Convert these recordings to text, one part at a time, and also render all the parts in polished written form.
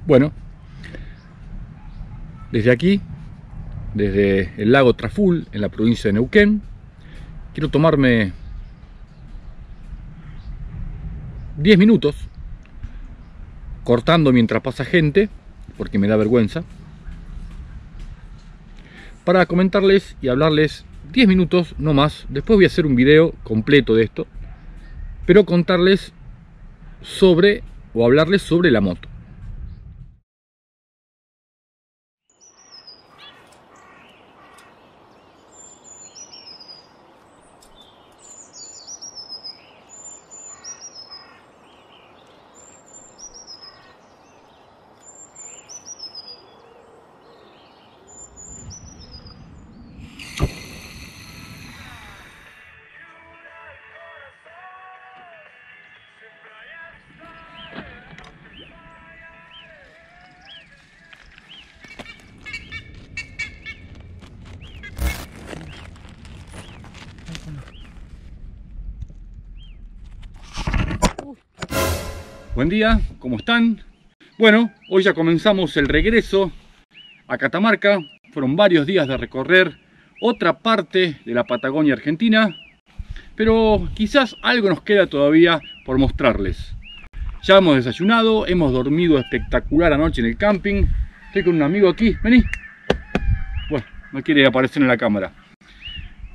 Bueno, desde aquí, desde el lago Traful, en la provincia de Neuquén, quiero tomarme 10 minutos, cortando mientras pasa gente, porque me da vergüenza, para comentarles y hablarles 10 minutos, no más. Después voy a hacer un video completo de esto, pero contarles sobre, o hablarles sobre la moto. Buen día, ¿cómo están? Bueno, hoy ya comenzamos el regreso a Catamarca. Fueron varios días de recorrer otra parte de la Patagonia Argentina, pero quizás algo nos queda todavía por mostrarles. Ya hemos desayunado, hemos dormido espectacular anoche en el camping. Estoy con un amigo aquí, vení. Bueno, no quiere aparecer en la cámara.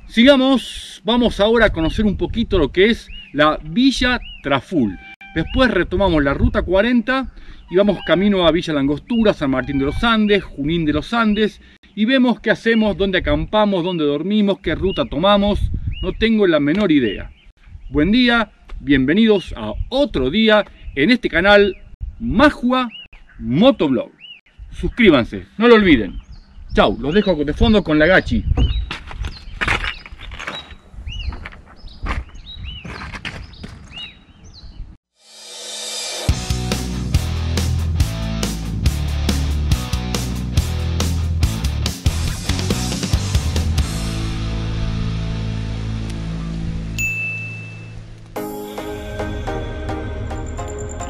Sigamos, vamos ahora a conocer un poquito lo que es la Villa Traful. Después retomamos la ruta 40 y vamos camino a Villa La Angostura, San Martín de los Andes, Junín de los Andes, y vemos qué hacemos, dónde acampamos, dónde dormimos, qué ruta tomamos. No tengo la menor idea. Buen día, bienvenidos a otro día en este canal Majua Motovlog. Suscríbanse, no lo olviden. Chau, los dejo de fondo con la Gachi.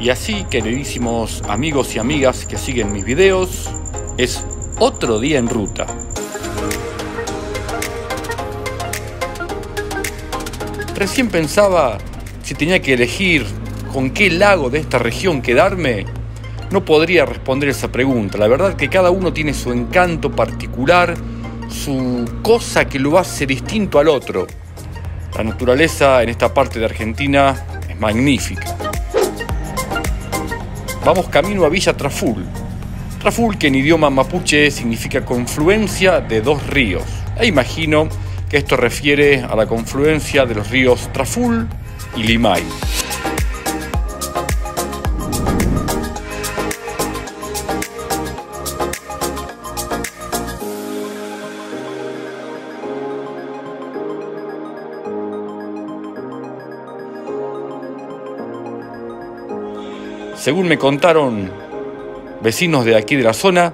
Y así, queridísimos amigos y amigas que siguen mis videos, es otro día en ruta. Recién pensaba si tenía que elegir con qué lago de esta región quedarme. No podría responder esa pregunta. La verdad que cada uno tiene su encanto particular, su cosa que lo hace distinto al otro. La naturaleza en esta parte de Argentina es magnífica. Vamos camino a Villa Traful. Traful, que en idioma mapuche significa confluencia de dos ríos. E imagino que esto refiere a la confluencia de los ríos Traful y Limay. Según me contaron vecinos de aquí de la zona,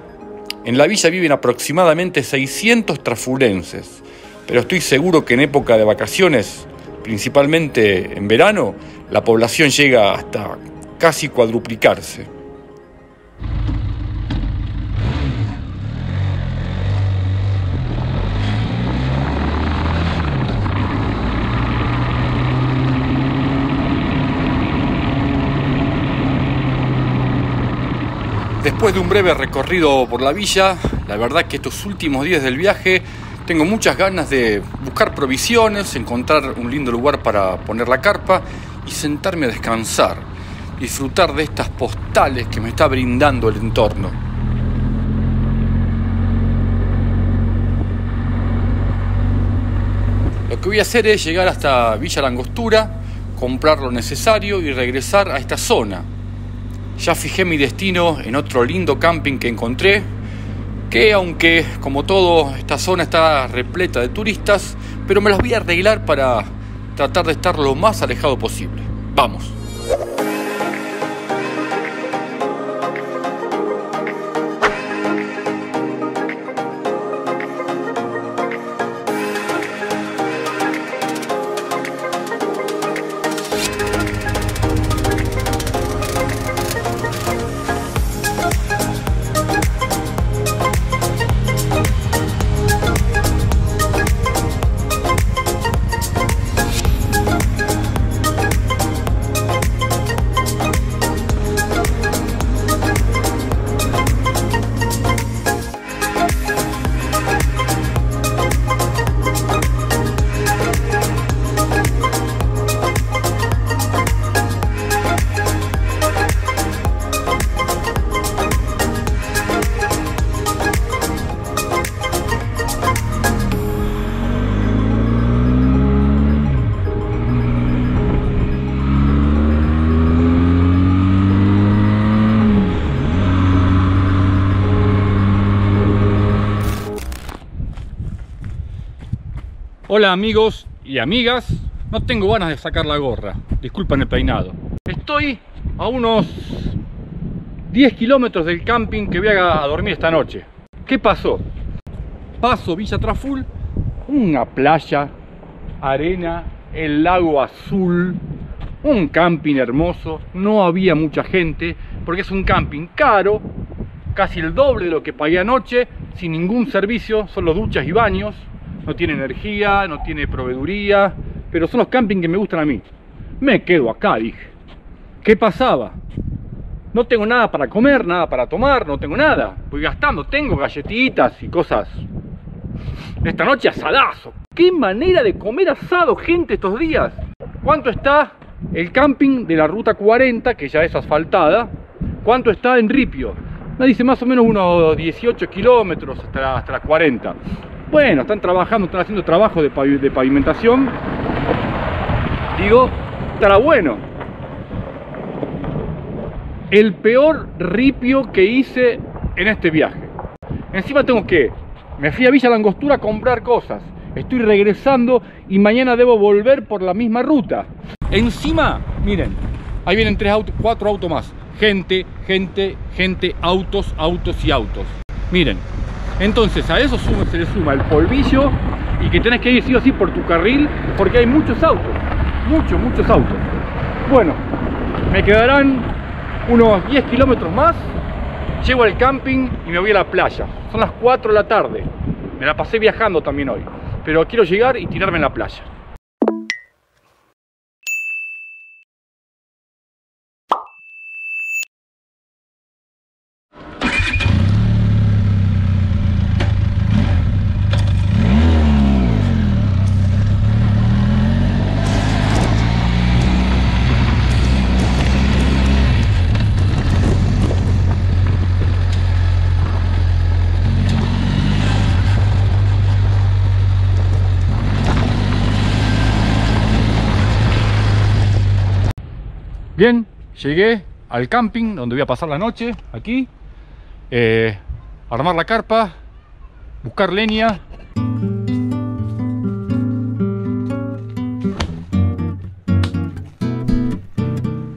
en la villa viven aproximadamente 600 trafulenses, pero estoy seguro que en época de vacaciones, principalmente en verano, la población llega hasta casi cuadruplicarse. Después de un breve recorrido por la villa, la verdad que estos últimos días del viaje tengo muchas ganas de buscar provisiones, encontrar un lindo lugar para poner la carpa y sentarme a descansar, disfrutar de estas postales que me está brindando el entorno. Lo que voy a hacer es llegar hasta Villa La Angostura, comprar lo necesario y regresar a esta zona. Ya fijé mi destino en otro lindo camping que encontré, que aunque como todo esta zona está repleta de turistas, pero me las voy a arreglar para tratar de estar lo más alejado posible. ¡Vamos! Hola amigos y amigas, no tengo ganas de sacar la gorra, disculpen el peinado. Estoy a unos 10 kilómetros del camping que voy a dormir esta noche. ¿Qué pasó? Paso Villa Traful, una playa, arena, el lago azul, un camping hermoso, no había mucha gente porque es un camping caro, casi el doble de lo que pagué anoche, sin ningún servicio, solo duchas y baños. No tiene energía, no tiene proveeduría, pero son los campings que me gustan a mí. Me quedo acá, dije. ¿Qué pasaba? No tengo nada para comer, nada para tomar, no tengo nada. Voy gastando, tengo galletitas y cosas. Esta noche asadazo. ¿Qué manera de comer asado, gente, estos días? ¿Cuánto está el camping de la ruta 40, que ya es asfaltada? ¿Cuánto está en Ripio? Me dice más o menos unos 18 kilómetros hasta las 40. Bueno, están trabajando, están haciendo trabajo de pavimentación. Digo, estará bueno. El peor ripio que hice en este viaje. Encima tengo que... Me fui a Villa Langostura a comprar cosas. Estoy regresando y mañana debo volver por la misma ruta. Encima, miren, ahí vienen 4 autos más. Gente, autos y autos. Miren. Entonces a eso se le suma el polvillo y que tenés que ir sí o sí por tu carril porque hay muchos autos, muchos autos. Bueno, me quedarán unos 10 kilómetros más, llego al camping y me voy a la playa. Son las 4 de la tarde, me la pasé viajando también hoy, pero quiero llegar y tirarme en la playa. Bien, llegué al camping donde voy a pasar la noche, aquí, armar la carpa, buscar leña.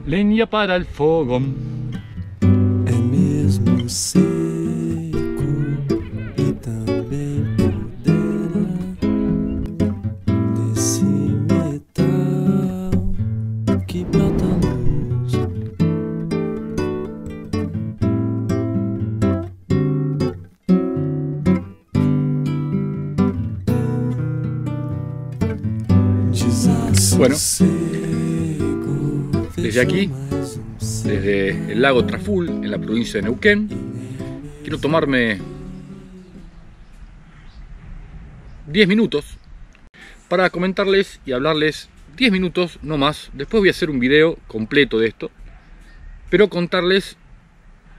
Leña para el fogón. É mesmo seco e também pudera desse metal que brota luz. Bueno, desde aquí, desde el lago Traful, en la provincia de Neuquén, quiero tomarme 10 minutos para comentarles y hablarles 10 minutos, no más. Después voy a hacer un video completo de esto, pero contarles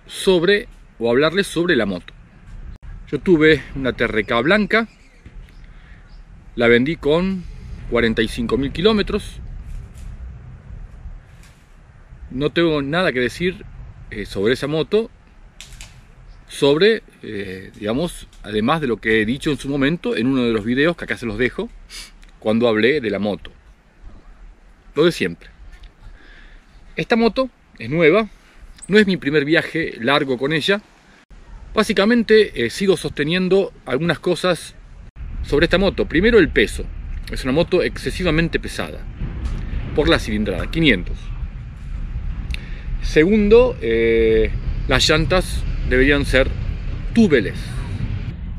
sobre, o hablarles sobre la moto. Yo tuve una TRK blanca, la vendí con 45.000 kilómetros. No tengo nada que decir sobre esa moto, sobre, digamos, además de lo que he dicho en su momento en uno de los videos que acá se los dejo, cuando hablé de la moto. Lo de siempre. Esta moto es nueva, no es mi primer viaje largo con ella. Básicamente sigo sosteniendo algunas cosas sobre esta moto. Primero, el peso. Es una moto excesivamente pesada por la cilindrada, 500. Segundo, las llantas deberían ser tubeless.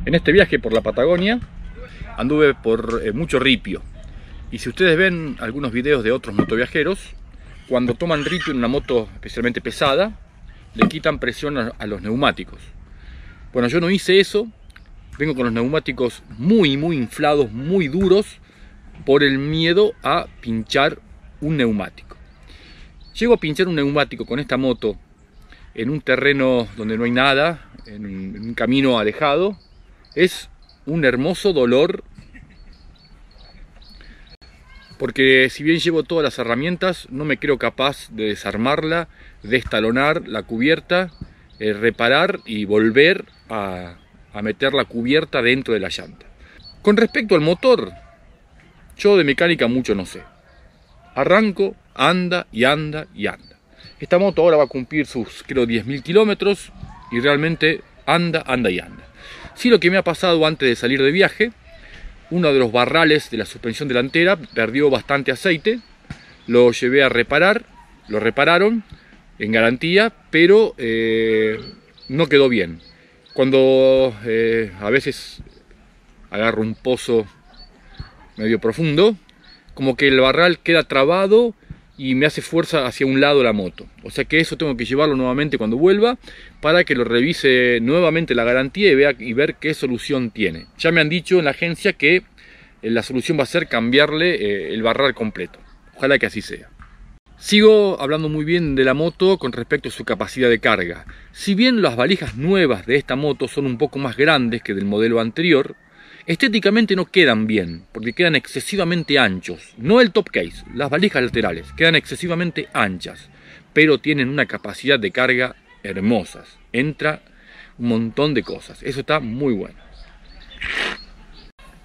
En este viaje por la Patagonia anduve por mucho ripio. Y si ustedes ven algunos videos de otros motoviajeros, cuando toman ripio en una moto especialmente pesada, le quitan presión a los neumáticos. Bueno, yo no hice eso. Vengo con los neumáticos muy inflados, muy duros, por el miedo a pinchar un neumático. Llego a pinchar un neumático con esta moto en un terreno donde no hay nada, en un camino alejado. Es un hermoso dolor, porque si bien llevo todas las herramientas, no me creo capaz de desarmarla, destalonar la cubierta, reparar y volver a meter la cubierta dentro de la llanta. Con respecto al motor, Yo de mecánica mucho no sé. Arranco, anda y anda y anda. Esta moto ahora va a cumplir sus, creo, 10.000 kilómetros y realmente anda, anda y anda. Sí, lo que me ha pasado antes de salir de viaje, uno de los barrales de la suspensión delantera perdió bastante aceite, lo llevé a reparar, lo repararon en garantía, pero no quedó bien. Cuando a veces agarro un pozo medio profundo, como que el barral queda trabado y me hace fuerza hacia un lado la moto. O sea que eso tengo que llevarlo nuevamente cuando vuelva para que lo revise nuevamente la garantía y ver qué solución tiene. Ya me han dicho en la agencia que la solución va a ser cambiarle el barral completo. Ojalá que así sea. Sigo hablando muy bien de la moto con respecto a su capacidad de carga. Si bien las valijas nuevas de esta moto son un poco más grandes que del modelo anterior, estéticamente no quedan bien, porque quedan excesivamente anchos. No el top case, las valijas laterales, quedan excesivamente anchas, pero tienen una capacidad de carga hermosas. Entra un montón de cosas, eso está muy bueno.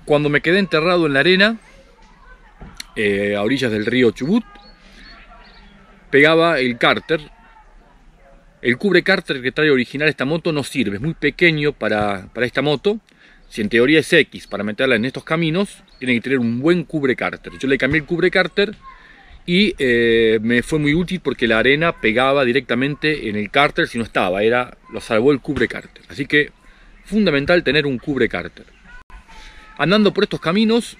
Cuando me quedé enterrado en la arena, a orillas del río Chubut, pegaba el cárter. El cubre cárter que trae original esta moto no sirve, es muy pequeño para esta moto. Si en teoría es X para meterla en estos caminos, tiene que tener un buen cubre cárter. Yo le cambié el cubre cárter y me fue muy útil porque la arena pegaba directamente en el cárter si no estaba, lo salvó el cubre cárter. Así que fundamental tener un cubre cárter. Andando por estos caminos,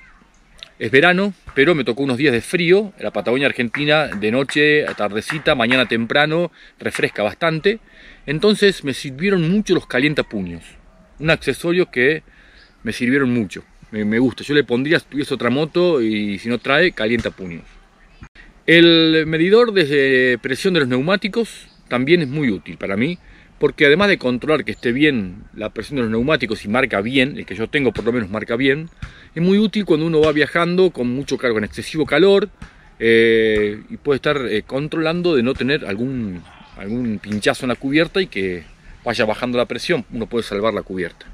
es verano, pero me tocó unos días de frío. La Patagonia Argentina, de noche, tardecita, mañana temprano, refresca bastante. Entonces me sirvieron mucho los calientapuños. Un accesorio que me sirvieron mucho. Me gusta. Yo le pondría si tuviese otra moto y si no trae, calientapuños. El medidor de presión de los neumáticos también es muy útil para mí, porque además de controlar que esté bien la presión de los neumáticos y marca bien, el que yo tengo por lo menos marca bien, es muy útil cuando uno va viajando con mucho cargo, en excesivo calor, y puede estar controlando de no tener algún pinchazo en la cubierta y que vaya bajando la presión, uno puede salvar la cubierta.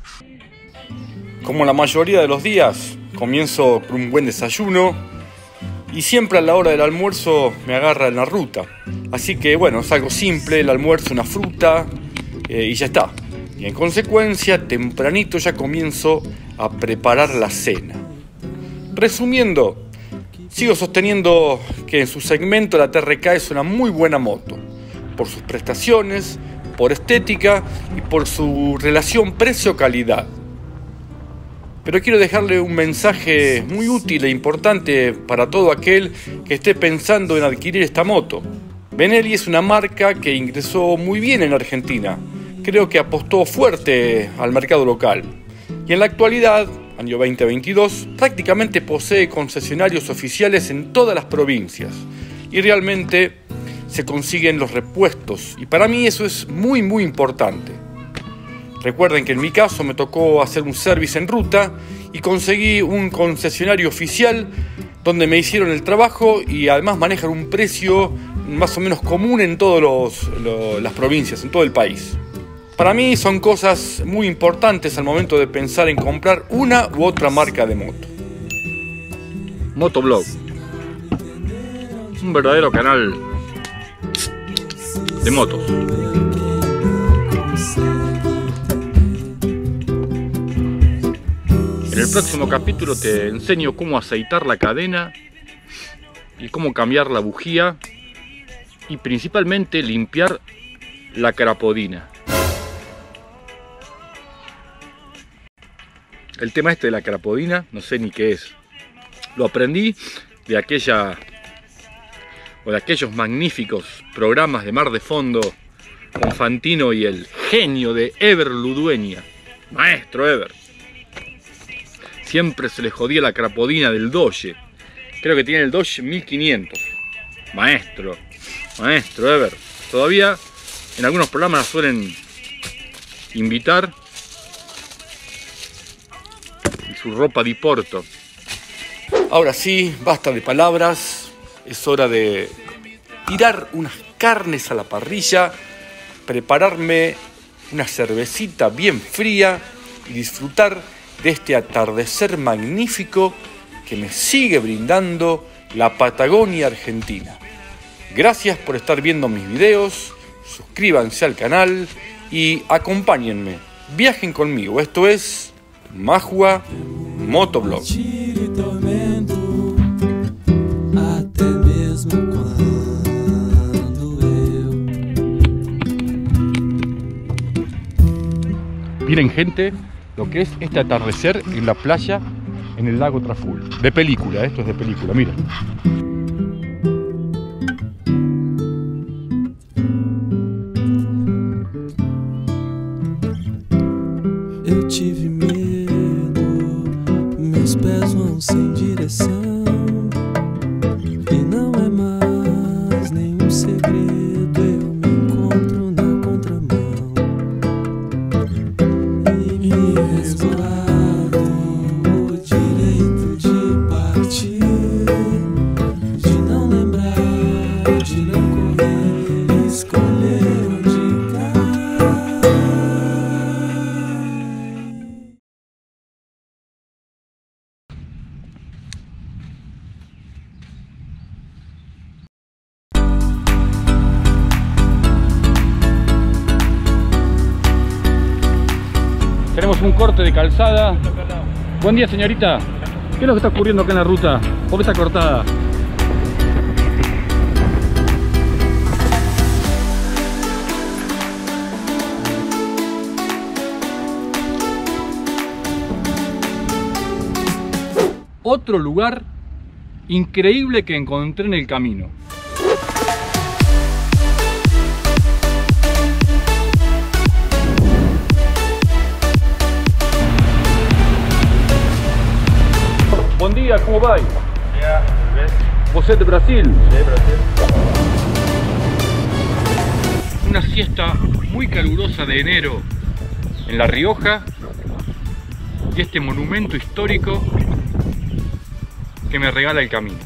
Como la mayoría de los días, comienzo por un buen desayuno y siempre a la hora del almuerzo me agarra en la ruta. Así que bueno, es algo simple, el almuerzo, una fruta y ya está. Y en consecuencia, tempranito ya comienzo a preparar la cena. Resumiendo, sigo sosteniendo que en su segmento la TRK es una muy buena moto, por sus prestaciones, por estética y por su relación precio-calidad. Pero quiero dejarle un mensaje muy útil e importante para todo aquel que esté pensando en adquirir esta moto. Benelli es una marca que ingresó muy bien en Argentina. Creo que apostó fuerte al mercado local. Y en la actualidad, año 2022, prácticamente posee concesionarios oficiales en todas las provincias. Y realmente se consiguen los repuestos. Y para mí eso es muy importante. Recuerden que en mi caso me tocó hacer un service en ruta y conseguí un concesionario oficial donde me hicieron el trabajo y además manejan un precio más o menos común en todas las provincias, en todo el país. Para mí son cosas muy importantes al momento de pensar en comprar una u otra marca de moto. Motoblog, un verdadero canal de motos. En el próximo capítulo te enseño cómo aceitar la cadena y cómo cambiar la bujía y principalmente limpiar la carapodina. El tema este de la carapodina, no sé ni qué es. Lo aprendí de aquellos magníficos programas de Mar de Fondo con Fantino y el genio de Ever Ludueña. Maestro Ever. Siempre se le jodía la carapodina del Dodge. Creo que tiene el Dodge 1500. Maestro Ever. Todavía en algunos programas la suelen invitar. Y su ropa di Porto. Ahora sí, basta de palabras. Es hora de tirar unas carnes a la parrilla, prepararme una cervecita bien fría y disfrutar de este atardecer magnífico que me sigue brindando la Patagonia Argentina. Gracias por estar viendo mis videos, suscríbanse al canal y acompáñenme, viajen conmigo. Esto es Majua Motovlog. Tire tormento, até mesmo quando eu. Miren, gente, lo que es este atardecer en la playa en el lago Traful. De película, esto es de película, miren. Eu tive medo, meus pés vão sem direção. E não é mais nenhum segredo, eu me encontro na contramão. E me resguardo o direito de partir, de não lembrar, de não correr, escolher onde cair. Tenemos un corte de calzada. Buen día, señorita. ¿Qué es lo que está ocurriendo acá en la ruta? ¿Por qué está cortada? Otro lugar increíble que encontré en el camino. Bom dia, como vai? ¿Vos es de Brasil? Sí, Brasil. Una siesta muy calurosa de enero en La Rioja y este monumento histórico que me regala el camino.